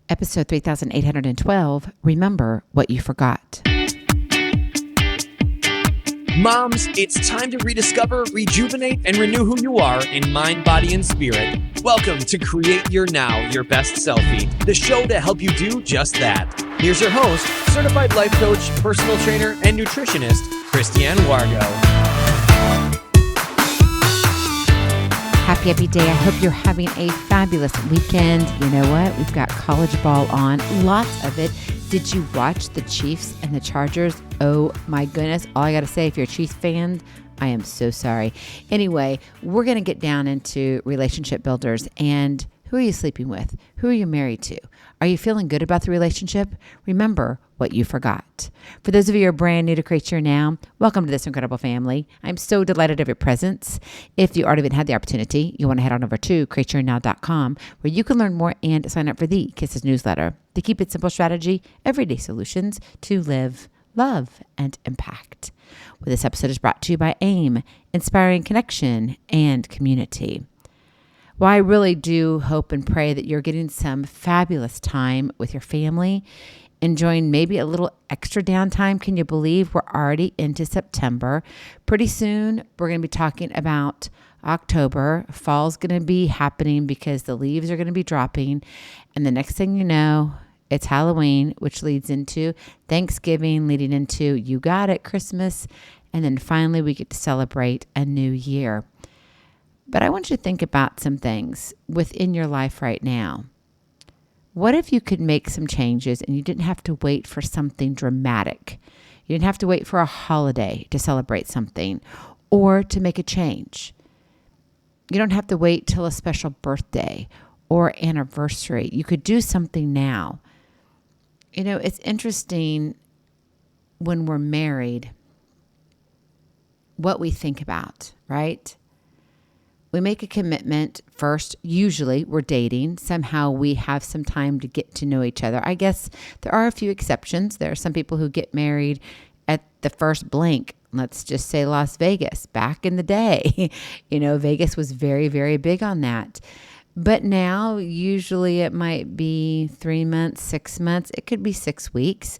Episode 3812, Remember What You Forgot. Moms, it's time to rediscover, rejuvenate, and renew who you are in mind, body, and spirit. Welcome to Create Your Now, Your Best Selfie, the show to help you do just that. Here's your host, certified life coach, personal trainer, and nutritionist, Christiane Wargo. Happy day. I hope you're having a fabulous weekend. You know what? We've got college ball on, lots of it. Did you watch the Chiefs and the Chargers? Oh my goodness. All I got to say, if you're a Chiefs fan, I am so sorry. Anyway, we're going to get down into relationship builders. And who are you sleeping with? Who are you married to? Are you feeling good about the relationship? Remember what you forgot. For those of you who are brand new to Create Your Now, welcome to this incredible family. I'm so delighted of your presence. If you already haven't had the opportunity, you want to head on over to createyournow.com where you can learn more and sign up for the K.I.S.S newsletter. To keep it simple strategy, everyday solutions to live, love, and impact. Well, this episode is brought to you by AIM, Inspiring Connection and Community. Well, I really do hope and pray that you're getting some fabulous time with your family, enjoying maybe a little extra downtime. Can you believe we're already into September? Pretty soon, we're going to be talking about October. Fall's going to be happening because the leaves are going to be dropping. And the next thing you know, it's Halloween, which leads into Thanksgiving, leading into, you got it, Christmas. And then finally, we get to celebrate a new year. But I want you to think about some things within your life right now. What if you could make some changes and you didn't have to wait for something dramatic? You didn't have to wait for a holiday to celebrate something or to make a change. You don't have to wait till a special birthday or anniversary. You could do something now. You know, it's interesting when we're married, what we think about, right? We make a commitment first. Usually we're dating. Somehow we have some time to get to know each other. I guess there are a few exceptions. There are some people who get married at the first blink. Let's just say Las Vegas. Back in the day, Vegas was very, very big on that. But now usually it might be 3 months, 6 months. It could be 6 weeks.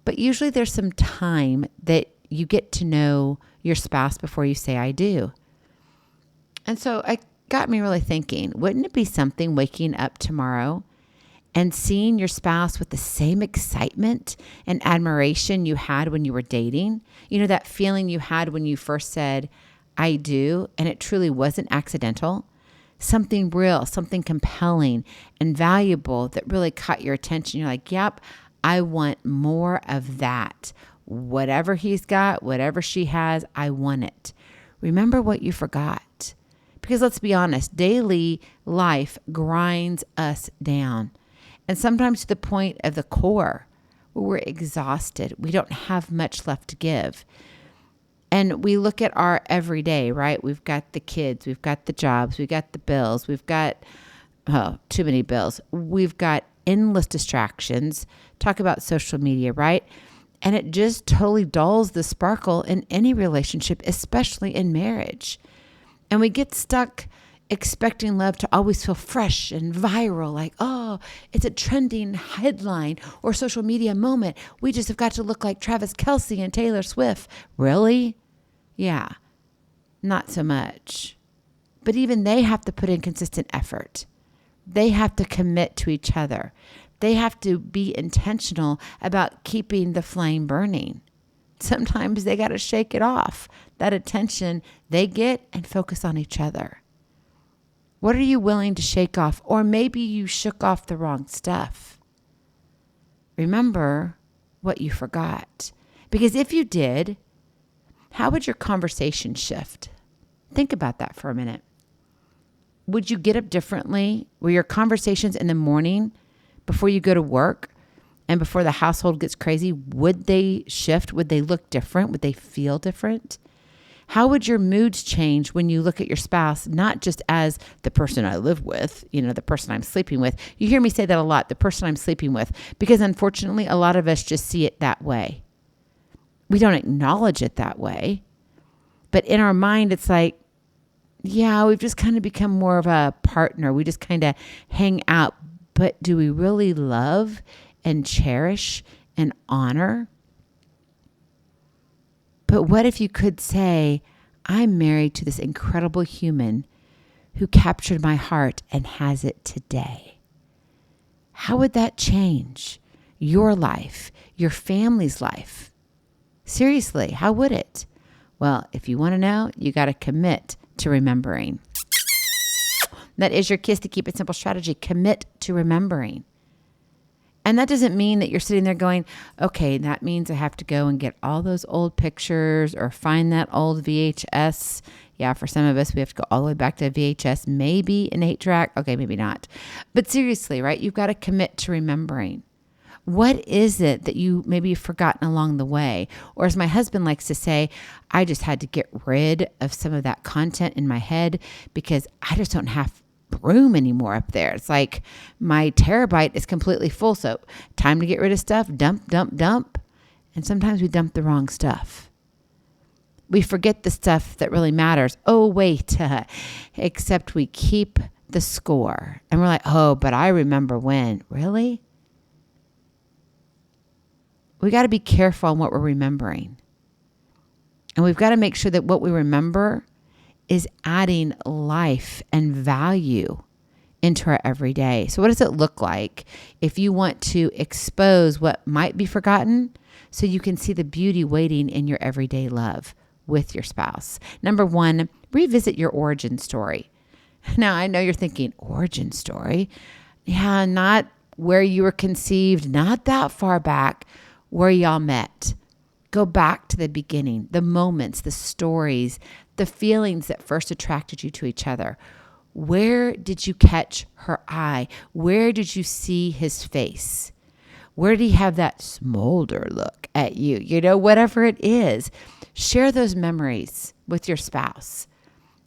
But usually there's some time that you get to know your spouse before you say I do. And so it got me really thinking, wouldn't it be something waking up tomorrow and seeing your spouse with the same excitement and admiration you had when you were dating? You know, that feeling you had when you first said, I do, and it truly wasn't accidental. Something real, something compelling and valuable that really caught your attention. You're like, yep, I want more of that. Whatever he's got, whatever she has, I want it. Remember what you forgot. Because let's be honest, daily life grinds us down. And sometimes to the point of the core where we're exhausted. We don't have much left to give. And we look at our everyday, right? We've got the kids, we've got the jobs, we've got the bills, we've got, too many bills. We've got endless distractions. Talk about social media, right? And it just totally dulls the sparkle in any relationship, especially in marriage. And we get stuck expecting love to always feel fresh and viral, like, oh, it's a trending headline or social media moment. We just have got to look like Travis Kelce and Taylor Swift. Really? Yeah, not so much. But even they have to put in consistent effort. They have to commit to each other. They have to be intentional about keeping the flame burning. Sometimes they got to shake it off, that attention they get, and focus on each other. What are you willing to shake off? Or maybe you shook off the wrong stuff. Remember what you forgot. Because if you did, how would your conversation shift? Think about that for a minute. Would you get up differently? Were your conversations in the morning before you go to work and before the household gets crazy, would they shift? Would they look different? Would they feel different? How would your moods change when you look at your spouse, not just as the person I live with, the person I'm sleeping with? You hear me say that a lot, the person I'm sleeping with, because unfortunately, a lot of us just see it that way. We don't acknowledge it that way. But in our mind, it's like, yeah, we've just kind of become more of a partner. We just kind of hang out. but do we really love and cherish and honor? But what if you could say, I'm married to this incredible human who captured my heart and has it today? How would that change your life, your family's life? Seriously, how would it? Well, if you want to know, you got to commit to remembering. That is your KISS to Keep It Simple strategy. Commit to remembering. And that doesn't mean that you're sitting there going, okay, that means I have to go and get all those old pictures or find that old VHS. Yeah, for some of us, we have to go all the way back to VHS, maybe an 8-track. Okay, maybe not. But seriously, right? You've got to commit to remembering. What is it that you maybe have forgotten along the way? Or as my husband likes to say, I just had to get rid of some of that content in my head because I just don't have room anymore up there. It's like my terabyte is completely full. So time to get rid of stuff, dump, dump, dump. And sometimes we dump the wrong stuff. We forget the stuff that really matters. Oh, wait, except we keep the score. And we're like, oh, but I remember when. Really? We got to be careful on what we're remembering. And we've got to make sure that what we remember is adding life and value into our everyday. So what does it look like if you want to expose what might be forgotten so you can see the beauty waiting in your everyday love with your spouse? Number one, revisit your origin story. Now, I know you're thinking, origin story? Yeah, not where you were conceived, not that far back, where y'all met. Go back to the beginning, the moments, the stories, the feelings that first attracted you to each other. Where did you catch her eye? Where did you see his face? Where did he have that smolder look at you? You know, whatever it is, share those memories with your spouse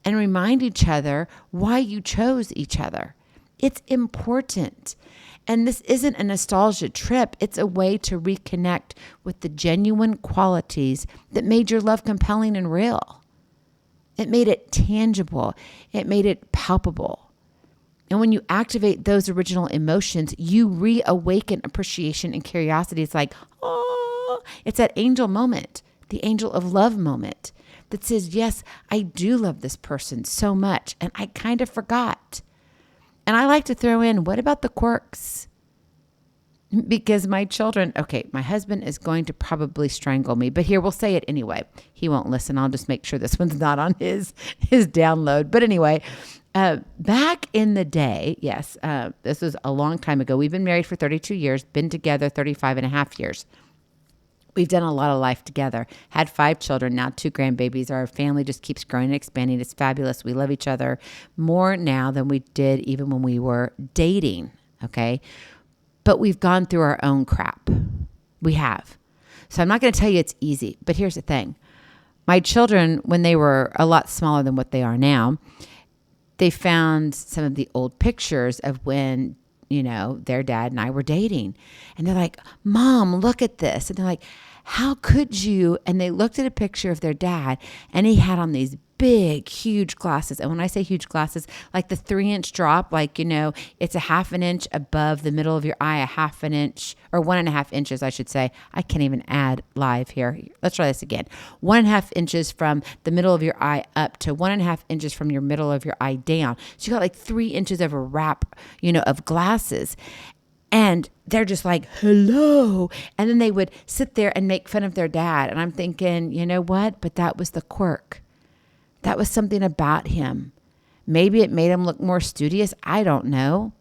and remind each other why you chose each other. It's important. And this isn't a nostalgia trip. It's a way to reconnect with the genuine qualities that made your love compelling and real. It made it tangible. It made it palpable. And when you activate those original emotions, you reawaken appreciation and curiosity. It's like, oh, it's that angel moment, the angel of love moment that says, yes, I do love this person so much. And I kind of forgot. And I like to throw in, what about the quirks? Because my children, okay, my husband is going to probably strangle me, but here, we'll say it anyway. He won't listen. I'll just make sure this one's not on his download. But anyway, back in the day, yes, this was a long time ago. We've been married for 32 years, been together 35 and a half years. We've done a lot of life together, had 5 children, now 2 grandbabies. Our family just keeps growing and expanding. It's fabulous. We love each other more now than we did even when we were dating, okay? But we've gone through our own crap. We have. So I'm not going to tell you it's easy, but here's the thing. My children, when they were a lot smaller than what they are now, they found some of the old pictures of when their dad and I were dating. And they're like, Mom, look at this. And they're like, how could you? And they looked at a picture of their dad and he had on these big, huge glasses. And when I say huge glasses, like the 3-inch drop, like, it's a 1/2 inch above the middle of your eye, a 1/2 inch or 1.5 inches, I should say. I can't even add live here. Let's try this again. 1.5 inches from the middle of your eye up to 1.5 inches from your middle of your eye down. So you got like 3 inches of a wrap, of glasses. And they're just like, hello. And then they would sit there and make fun of their dad. And I'm thinking, you know what? But that was the quirk. That was something about him. Maybe it made him look more studious. I don't know.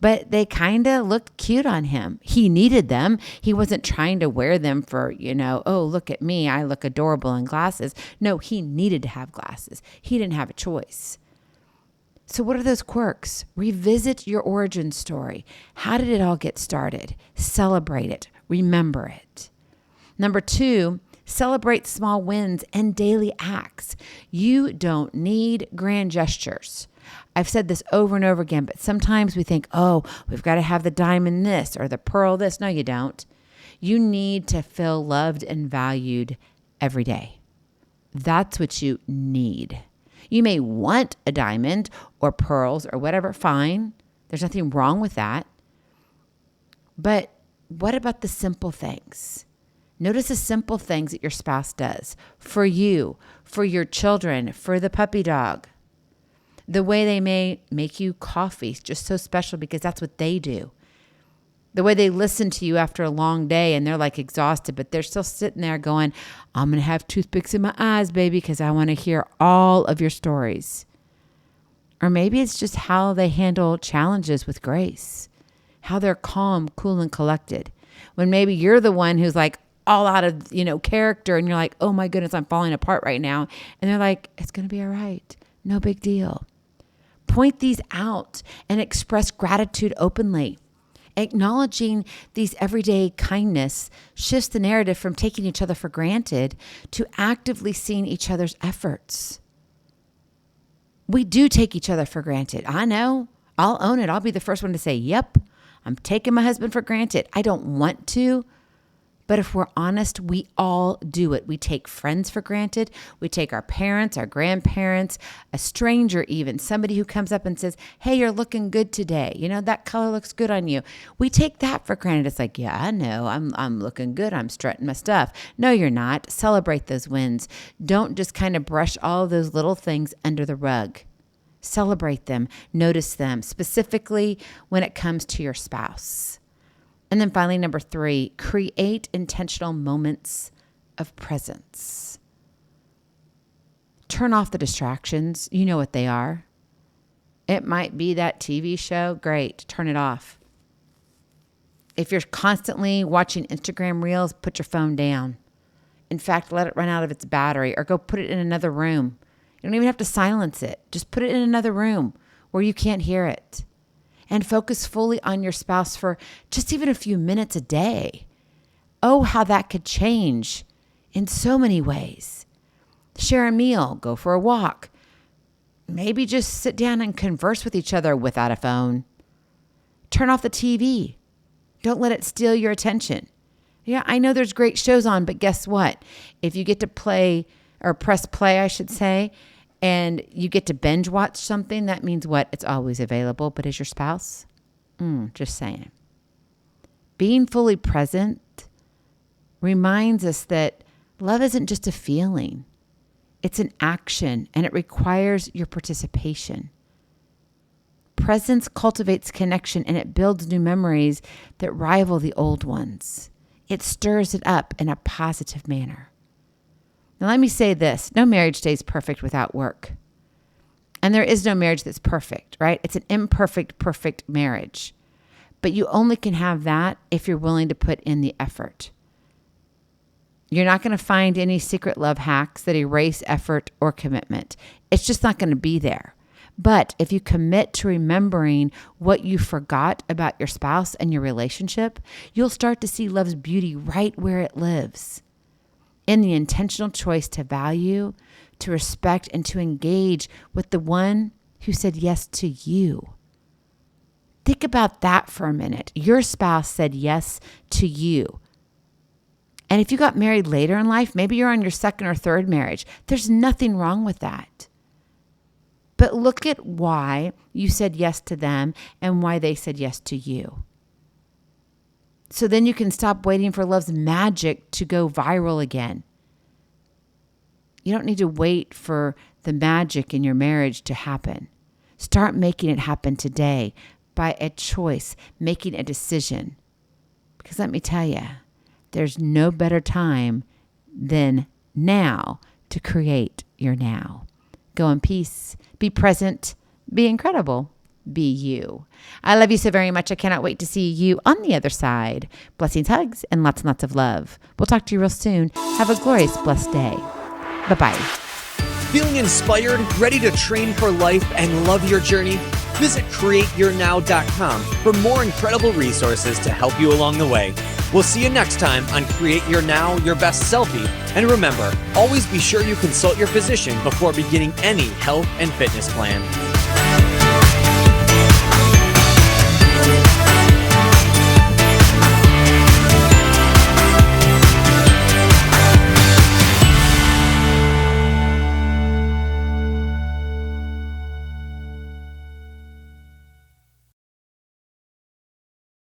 But they kind of looked cute on him. He needed them. He wasn't trying to wear them for, oh, look at me. I look adorable in glasses. No, he needed to have glasses. He didn't have a choice. So what are those quirks? Revisit your origin story. How did it all get started? Celebrate it. Remember it. Number 2, celebrate small wins and daily acts. You don't need grand gestures. I've said this over and over again, but sometimes we think, oh, we've got to have the diamond this or the pearl this. No, you don't. You need to feel loved and valued every day. That's what you need. You may want a diamond or pearls or whatever, fine, There's nothing wrong with that. But what about the simple things? Notice the simple things that your spouse does for you, for your children, for the puppy dog. The way they may make you coffee, just so special because that's what they do. The way they listen to you after a long day and they're like exhausted, but they're still sitting there going, I'm going to have toothpicks in my eyes, baby, because I want to hear all of your stories. Or maybe it's just how they handle challenges with grace, how they're calm, cool, and collected. When maybe you're the one who's like all out of, character and you're like, oh my goodness, I'm falling apart right now. And they're like, it's going to be all right. No big deal. Point these out and express gratitude openly. Acknowledging these everyday kindness shifts the narrative from taking each other for granted to actively seeing each other's efforts. We do take each other for granted. I know. I'll own it. I'll be the first one to say, yep, I'm taking my husband for granted. I don't want to. But if we're honest, we all do it. We take friends for granted. We take our parents, our grandparents, a stranger even, somebody who comes up and says, hey, you're looking good today. That color looks good on you. We take that for granted. It's like, yeah, I know. I'm looking good. I'm strutting my stuff. No, you're not. Celebrate those wins. Don't just kind of brush all of those little things under the rug. Celebrate them. Notice them, specifically when it comes to your spouse. And then finally, number 3, create intentional moments of presence. Turn off the distractions. You know what they are. It might be that TV show. Great. Turn it off. If you're constantly watching Instagram reels, put your phone down. In fact, let it run out of its battery or go put it in another room. You don't even have to silence it. Just put it in another room where you can't hear it. And focus fully on your spouse for just even a few minutes a day. Oh, how that could change in so many ways. Share a meal, go for a walk. Maybe just sit down and converse with each other without a phone. Turn off the TV. Don't let it steal your attention. Yeah, I know there's great shows on, but guess what? If you get to play or press play, I should say, and you get to binge watch something, that means what? It's always available, but is your spouse? Just saying. Being fully present reminds us that love isn't just a feeling. It's an action, and it requires your participation. Presence cultivates connection, and it builds new memories that rival the old ones. It stirs it up in a positive manner. Now, let me say this. No marriage stays perfect without work. And there is no marriage that's perfect, right? It's an imperfect, perfect marriage. But you only can have that if you're willing to put in the effort. You're not going to find any secret love hacks that erase effort or commitment. It's just not going to be there. But if you commit to remembering what you forgot about your spouse and your relationship, you'll start to see love's beauty right where it lives. In the intentional choice to value, to respect, and to engage with the one who said yes to you. Think about that for a minute. Your spouse said yes to you. And if you got married later in life, maybe you're on your second or third marriage, there's nothing wrong with that. But look at why you said yes to them and why they said yes to you. So then you can stop waiting for love's magic to go viral again. You don't need to wait for the magic in your marriage to happen. Start making it happen today by a choice, making a decision. Because let me tell you, there's no better time than now to create your now. Go in peace, be present, be incredible. Be you. I love you so very much. I cannot wait to see you on the other side. Blessings, hugs, and lots and lots of love. We'll talk to you real soon. Have a glorious, blessed day. Bye-bye. Feeling inspired, ready to train for life and love your journey? Visit createyournow.com for more incredible resources to help you along the way. We'll see you next time on Create Your Now, Your Best Selfie. And remember, always be sure you consult your physician before beginning any health and fitness plan.